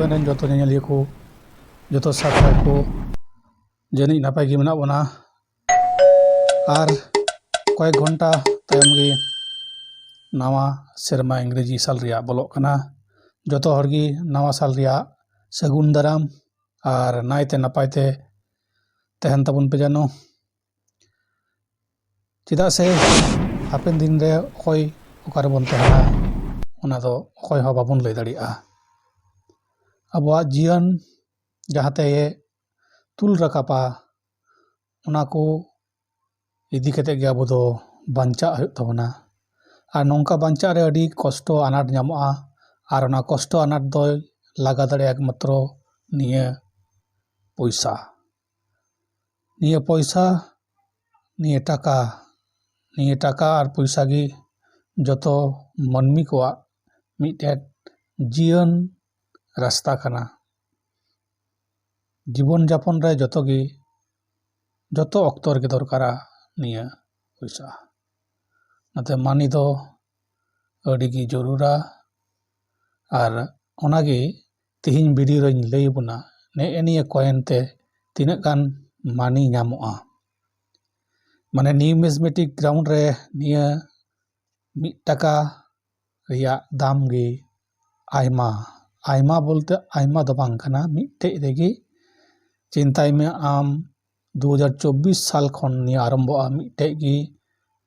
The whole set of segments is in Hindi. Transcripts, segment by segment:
ᱪᱮᱱᱮᱞ ᱨᱮᱱ ᱡᱚᱛᱚ ᱧᱮᱧᱮᱞᱤᱭᱟᱹ ᱠᱚ ᱡᱚᱛᱚ ᱥᱟᱵᱥᱠᱨᱟᱭᱤᱵ ᱠᱚ ᱡᱟᱹᱱᱤᱡ ᱱᱟᱯᱟᱭ ᱜᱮ ᱢᱮᱱᱟᱜ ᱵᱚᱱᱟ ᱟᱨ কয়েক ঘন্টা তাᱭᱚᱢ ᱜᱮ ᱱᱟᱣᱟ ᱥᱮᱨᱢᱟ ᱤᱝᱨᱮᱡᱤ ᱥᱟᱞ ᱨᱮᱭᱟᱜ ᱵᱚᱞᱚᱜ ᱠᱟᱱᱟ। ᱡᱚᱛᱚ ᱦᱚᱲ ᱜᱮ ᱱᱟᱣᱟ ᱥᱟᱞ ᱨᱮᱭᱟᱜ ᱥᱟᱹᱜᱩᱱ ᱫᱟᱨᱟᱢ ᱟᱨ ᱱᱟᱭᱛᱮ ᱱᱟᱯᱟᱭᱛᱮ ᱛᱟᱦᱮᱱ ᱛᱟᱵᱚᱱ ᱯᱮ ᱡᱮᱱᱚ। ᱪᱮᱫᱟᱜ ᱥᱮ ᱦᱟᱯᱮᱱ ᱫᱤᱱ ᱨᱮ ᱚᱠᱚᱭ ᱚᱠᱟᱨᱮᱵᱚᱱ ᱛᱟᱦᱮᱱᱟ ᱚᱱᱟ ᱫᱚ ᱚᱠᱚᱭ ᱦᱚᱸ ᱵᱟᱵᱚᱱ ᱞᱟᱹᱭ ᱫᱟᱲᱮᱭᱟᱜᱼᱟ। ᱟᱵᱚᱣᱟᱜ ᱡᱤᱭᱚᱱ ᱡᱟᱦᱟᱸᱛᱮ ᱛᱩᱞ ᱨᱟᱠᱟᱵᱟ ᱚᱱᱟ ᱠᱚ ᱤᱫᱤ ᱠᱟᱛᱮᱫ ᱜᱮ ᱟᱵᱚ ᱫᱚ ᱵᱟᱧᱪᱟᱜ ᱦᱩᱭᱩᱜ ᱛᱟᱵᱚᱱᱟ। ᱟᱨ ᱱᱚᱝᱠᱟ ᱵᱟᱧᱪᱟᱜ ᱨᱮ ᱟᱹᱰᱤ ᱠᱚᱥᱴᱚ ᱟᱱᱟᱴ ᱧᱟᱢᱚᱜᱼᱟ ᱟᱨ ᱚᱱᱟ ᱠᱚᱥᱴᱚ ᱟᱱᱟᱴ ᱫᱚᱭ ᱞᱟᱜᱟ ᱫᱟᱲᱮᱭᱟᱜᱼᱟ ᱮᱠᱢᱟᱛᱨᱚ ᱱᱤᱭᱟᱹ ᱯᱚᱭᱥᱟ। ᱱᱤᱭᱟᱹ ᱯᱚᱭᱥᱟ ᱱᱤᱭᱟᱹ ᱴᱟᱠᱟ ᱟᱨ ᱯᱚᱭᱥᱟ ᱜᱮ ᱡᱚᱛᱚ ᱢᱟᱹᱱᱢᱤ ᱠᱚᱣᱟᱜ ᱢᱤᱫᱴᱮᱱ ᱡᱤᱭᱚᱱ ᱨᱟᱥᱛᱟ ᱠᱟᱱᱟ। জীবন যাপন রে যত অক্ত ᱨᱮᱜᱮ ᱫᱚᱨᱠᱟᱨᱟ ᱱᱤᱭᱟᱹ ᱯᱚᱭᱥᱟ। ᱚᱱᱟᱛᱮ ᱢᱟᱱᱤ ᱫᱚ ᱟᱹᱰᱤᱜᱮ ᱡᱟᱹᱨᱩᱲᱟ ᱟᱨ ᱚᱱᱟᱜᱮ ᱛᱮᱦᱮᱧ ᱵᱷᱤᱰᱤᱭᱳ ᱨᱮᱧ ᱞᱟᱹᱭ ᱟᱵᱚᱱᱟ ᱱᱮᱜᱼᱮ ᱱᱤᱭᱟᱹ ᱠᱚᱭᱮᱱ ᱛᱮ ᱛᱤᱱᱟᱹᱜ ᱜᱟᱱ ᱢᱟᱱᱤ ᱧᱟᱢᱚᱜᱼᱟ। ᱢᱟᱱᱮ নিউমিজমেটিক গ্রাউন্ড রে নিয়ে 1 টাকা ᱨᱮᱭᱟᱜ দাম ᱜᱮ আইমা বলতে আইমা ᱫᱚ ᱵᱟᱝ ᱠᱟᱱᱟ ᱢᱤᱫᱴᱮᱡ ᱨᱮᱜᱮ চিন্তাই মে আম 2024 সাল ᱠᱷᱚᱱ নিয়ে আরম্ভᱚᱜᱼᱟ ᱢᱤᱫᱴᱮᱡ ᱜᱮ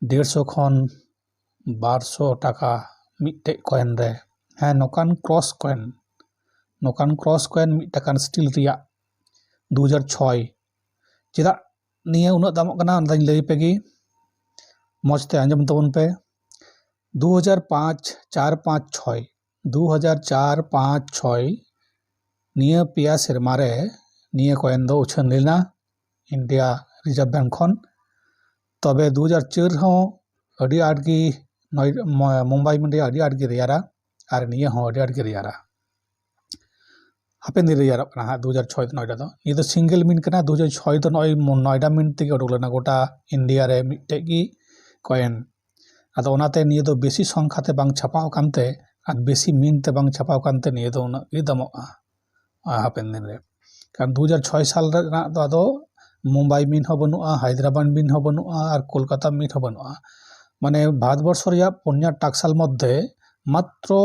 150 ᱠᱷᱚᱱ 1200 টাকা ᱢᱤᱫᱴᱮᱡ কয়েন রে হ্যাঁ নকান ক্রস কয়েন 1 টাকান স্টিল রিয়া 2006 चेदा निये उन्ना दामोग कना अंदाज लई पेगी मौजते आंजम तबन पे 2005 4 5 6 2004 5 6 निये पिया सेरमारे निये कॉइन दो उछन लेना इंडिया रिजर्व बैंक खन तबे 2004 हो अडी आडगी मुंबई मंडी अडी आडगी रियारा आर निये हो अडी आडगी रियारा हापेन दिन रियारा कना 2006 नोयडा दो ये तो सिंगल मिन कना 2006 तो नोयडा मिन तेगे उडुकलेना गोटा इंडिया रे मिटटे की कॉइन आदो ओनाते निये दो बेसी संख्याते बांग छापाव कानते आर बेसी मिन ते बांग छापाव कानते निये दो उना गे दामोगा हापेन दिन रे कारण 2006 साल रे दो आदो मुंबई मिन हो बनुआ हैदराबाद मिन हो बनुआ आर कोलकाता मिन हो बनुआ माने भारतवर्ष रिया पुन्या टाक्साल मध्य मात्र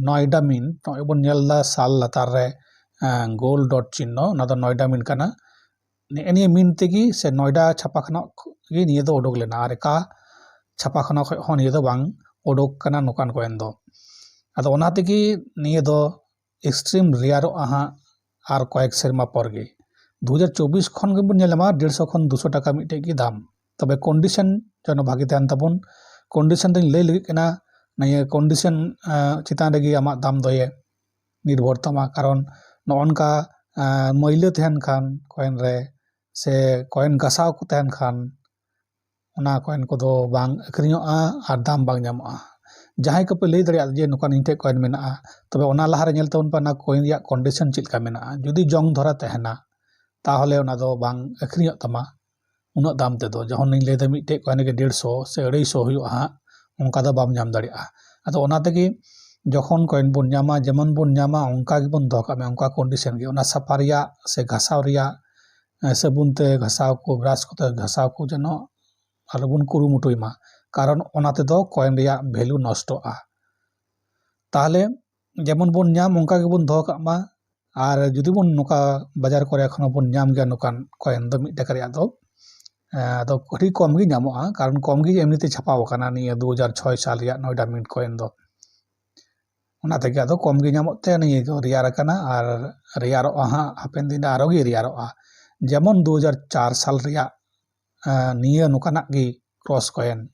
नोयडा मिन बन नेलदा साल लातार रे गोल डॉट चिन्ह ना दो नोयडा मिन काना ने मिन तेगी से नोयडा छापाखाना गे निये दो उडुक लेना आर का छापाखाना खन निये दो बांग उडुक काना नोकान कॉइन दो आदो ओना तेगी निये दो एक्सट्रीम रेयर आहा आर कয়েক सेरमा पर गे 2024 खन गे बन नेलमा 150 खन 200 टाका मिटे की दाम तबे कंडीशन जनो भागी तहन तबन कंडीशन दिन लई लगी केना निये कंडीशन चितान रेगी आमा दाम दोये निर्भर तमा कारण नॉनका मैले तहन खान कॉइन रे से कॉइन गसाव को तहन खान ओना कॉइन को दो बांग अखरियोआ आर दाम बांग ᱧᱟᱢᱚᱜᱼᱟ जहां को पे लई दरिया जे नोकान इनटे कॉइन मेना तबे ओना लहा रे नेल तबन पाना कॉइन या कंडीशन चिलका मेना जुदी जंग धरा तहना ताहले ओना दो बांग अखरियों तमा उना दाम ते दो जहन नि लई द मिटे कॉइन के 150 से 250 हुआ उनका दो बाम ᱧᱟᱢ दाड़िया आदो ओना तेगी जखन कॉइन बन ᱧᱟᱢᱟ जेमन बन ᱧᱟᱢᱟ उनका गे बन दोका में उनका कंडीशन गे ओना सफारिया से घासाव रिया साबुन ते घासाव को ब्रश को घासाव को जनो आरो बन कुरुमुटुइमा कारण ओना ते दो कॉइन रिया वैल्यू नष्टोआ ताहले जेमन बन ᱧᱟᱢ उनका गे बन दोका मा आर जुदी बन नोका बाजार करे एखनो बन ᱧᱟᱢ गया नोकान कॉइन दो 1 टाका रिया दो आदो अडी कम गे ᱧᱟᱢᱚᱜᱼᱟ कारण कम गे एमनिते छापाव काना निया 2006 साल रिया नोयडा मिंट कॉइन दो ओना तेगे आदो कम गे ᱧᱟᱢᱚᱜते निये दो रियार काना आर रियारोआ हा हापेन दिन आरो गे रियारोआ जेमन 2004 साल रिया निया नोकाना गे क्रॉस कॉइन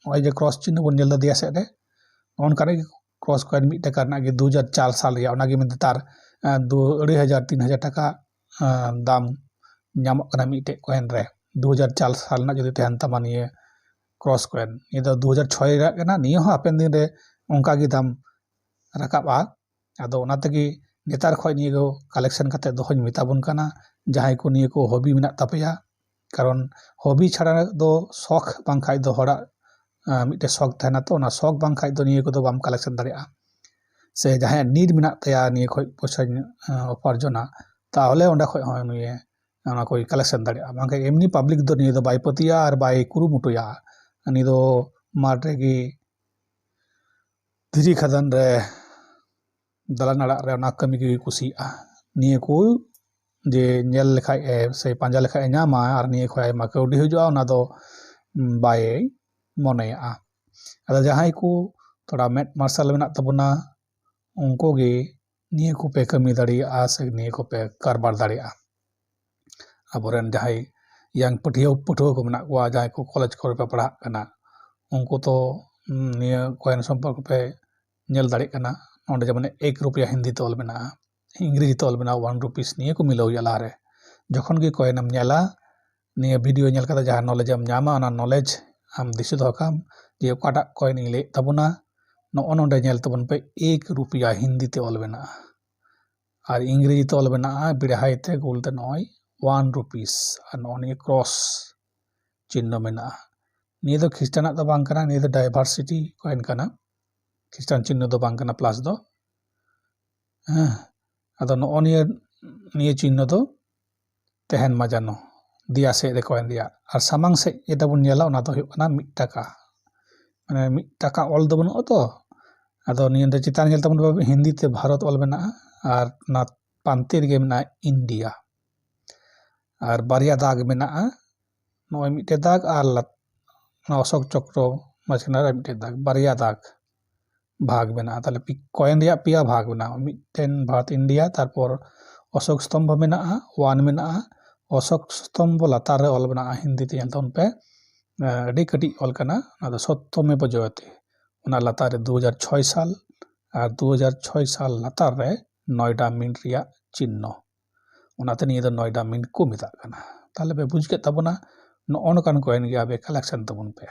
ओय जे क्रॉस चिन्ह बन नेल दिया से रे ओन कारे क्रॉस कॉइन 1 टाका ना गे 2004 साल रिया ओना गे मिन तार 2000 3000 टाका दाम ᱧᱟᱢᱚᱜ ᱠᱟᱱᱟ ᱢᱤᱫᱴᱮᱡ कॉइन रे 2004 साल ना जदि तहन तमा निये क्रॉस कॉइन ये दो 2006 रा कना निये हो हापेन दिन रे ओंका गे दाम राकाबा आदो ओना तेगी नेतार खय निये गो कलेक्शन कते दोहन मेताबन काना जहां को निये को हॉबी मेना तापया कारण हॉबी छाड़ा दो शौक बांग खाय दो हड़ा मिटे शौक तहना तो ना शौक बांग खाय दो निये को दो बाम कलेक्शन दाड़िया से जहाँ नीड मेना तया निये खoj पैसा उपार्जना ताहले ओंडे खoj होय नुये ona koy collection daria bangka emni public do niye do bai patiya ar bai kurumutuya ani do mart regi dhiri khadan re dalan arak re ona kami gi kusi'a niye ko je nyel lekhai se panja lekhai nyama ar niye khoi ma kaudi hujua ona do bai moneya ada jahai ko thoda met marshal menak tabuna unko ge niye ko pe kami daria se niye ko pe karbar daria aboren jahai yang pathio ko menak kwa jahai ko college kore pe padhak kana unko to niya coin সম্পর্ক pe nyel darik kana onde jamane 1 rupiah hindi tol mena इंग्रेजी तल बना 1 रुपीस निये को मिलो यला रे जखन के कॉइन हम नेला निये वीडियो नेल कदा जहां नॉलेज हम नामा ना नॉलेज हम दिसु धकाम जे ओकाटा कॉइन इले तबुना नो ओनोंडे नेल तबन पे 1 रुपया हिंदी ते ऑल बना और इंग्रेजी तल बना बिड़हाई ते गोलते नॉय 1 रुपीस और ऑन ए क्रॉस चिन्ह मेना निये दो क्रिश्चियन तो बांग कना निये दो डाइवर्सिटी कॉइन कना क्रिश्चियन चिन्ह दो बांग कना प्लस दो ado no niye चिन्ह do tehen majano dia se de koin dia ar samang se eta bun nyala ona to huyuk kana 1 taka mane 1 taka ol do banu to ado niye de chitan nyel tabun hindi te bharat ol mena ar na pante ge mena india ar barya dag mena noy mitte dag ar na osok chokro machina mitte dag barya dag भाग बना ताले कॉइन रिया पिया भाग बना मिटेन भारत इंडिया तारपर अशोक स्तंभ मेना वन मेना अशोक स्तंभ लातार रे ऑल बना हिंदी ते यंतन पे अडी कटी ऑल कना ना सत्यमे बजोते ओना लातार रे 2006 साल और 2006 साल लातार रे नोएडा मिंट रिया चिन्ह ओनाते निये दो नोएडा मिंट को मिता कना ताले बे बुझ के तबना न ऑन कान कॉइन गे आबे कलेक्शन तबन पे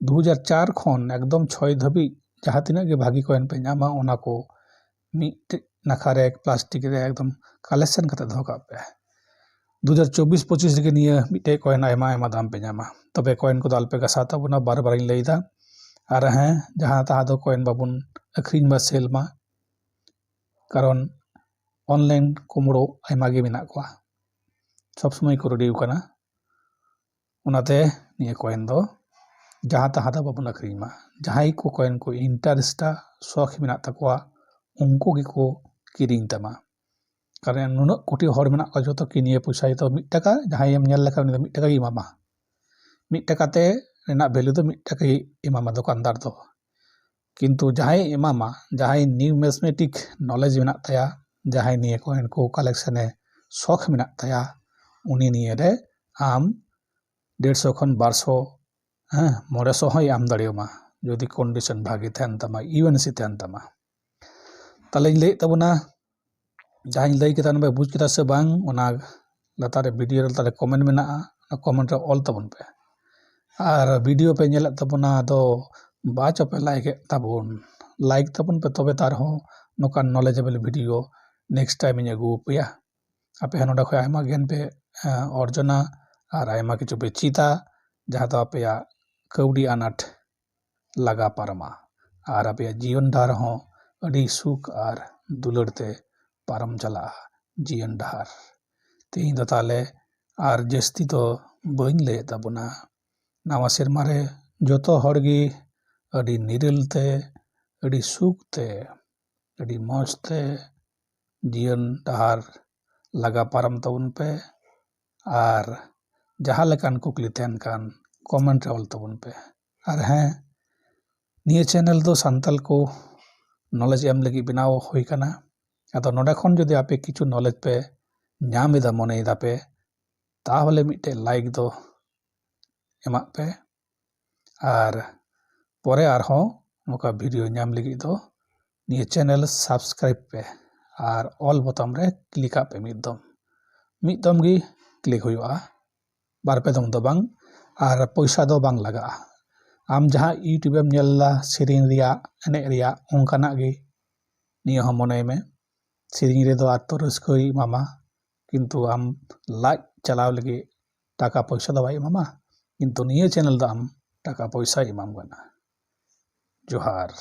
2004 खन एकदम 6 धबी जहाँ तीना के भागी कॉइन पे नामा ओना को मिट नाखारे प्लास्टिक रे एकदम कलेक्शन कते धोका पे 2024-25 के निये मिटे कॉइन आयमा आयमा दाम पे नामा तबे कॉइन को दाल पे गसाता बुना बार बार इन लईदा आर हैं जहाँ तहा दो कॉइन बाबुन अखरिन बा सेल मा कारण ऑनलाइन कुमड़ो आयमा गे मेना को सब समय को रेडी कना ओनाते निये कॉइन दो जहाँ तहा दा बाबुन अखरिन मा जहाँ को कॉइन को इंटरेस्टा शौक मेना तकवा उनको की को किरिंग तमा कारण नुन कोटी हर मेना को जतो किनिए पैसा तो 1 टाका जहाँ हम नेल लखा 1 टाका इमामा 1 टाका ते रेना वैल्यू तो 1 टाका इमामा दुकानदार तो किंतु जहाँ इमामा जहाँ न्यूमेरिक नॉलेज मेना तया जहाँ निये कॉइन को कलेक्शन शौक मेना तया उनी निये रे आम 150 खन 200 मोरेसो हय आम दाड़ियोमा जोदि कंडीशन भागी तहन तमा यूएनसी तहन तमा ताले ले तबना जहां लई के तन बुझ केता से बांग ओना लतारे वीडियो तारे कमेंट मेना कमेंट रे ऑल तबन पे और वीडियो पे नेल तबना दो बाच पे लाइक तबन लाइक तबन पे तबे तार हो नोका नॉलेजेबल वीडियो नेक्स्ट टाइम इन अगु पेया आपे हनोडा खय आयमा ज्ञान पे अर्जना और आयमा किछु पे चीता जहाँ तो आपे कौड़ी अनाट लगा पारमा और आप जीवन डार हो अड़ी सुख और दुलड़ते पारम चला जीवन डार तीन दो ताले और जस्ती तो बइन ले तबना नवा सेरमा रे जोतो हड़गी अड़ी निरलते अड़ी सुखते अड़ी मौजते जीवन डार लगा पारम तबन पे और जहाँ लेकान कुकली तहन कान कमेंट रे ऑल तबन पे और हैं निये चैनल दो संताल को नॉलेज एम लगी बनाव होई कना अतो नोडा खन जदि आपे किछु नॉलेज पे नाम एदा मने एदा पे ताहले मिटे लाइक दो एमा पे और परे आर हो नोका वीडियो नाम लगी दो निये चैनल सब्सक्राइब पे और ऑल बटन रे क्लिक पे मिदम गी क्लिक हुआ बार पे दम दो बांग और पैसा दो बांग लगा आम जहाँ यूट्यूब में नेला सेरिंग रिया एने रिया ओंकाना गे निये हो मने में सेरिंग रे दो आतो रस्कोई मामा किंतु आम लाइक चलाव लगे टाका पैसा दो भाई मामा किंतु निये चैनल दो आम टाका पैसा इमाम गना जोहार।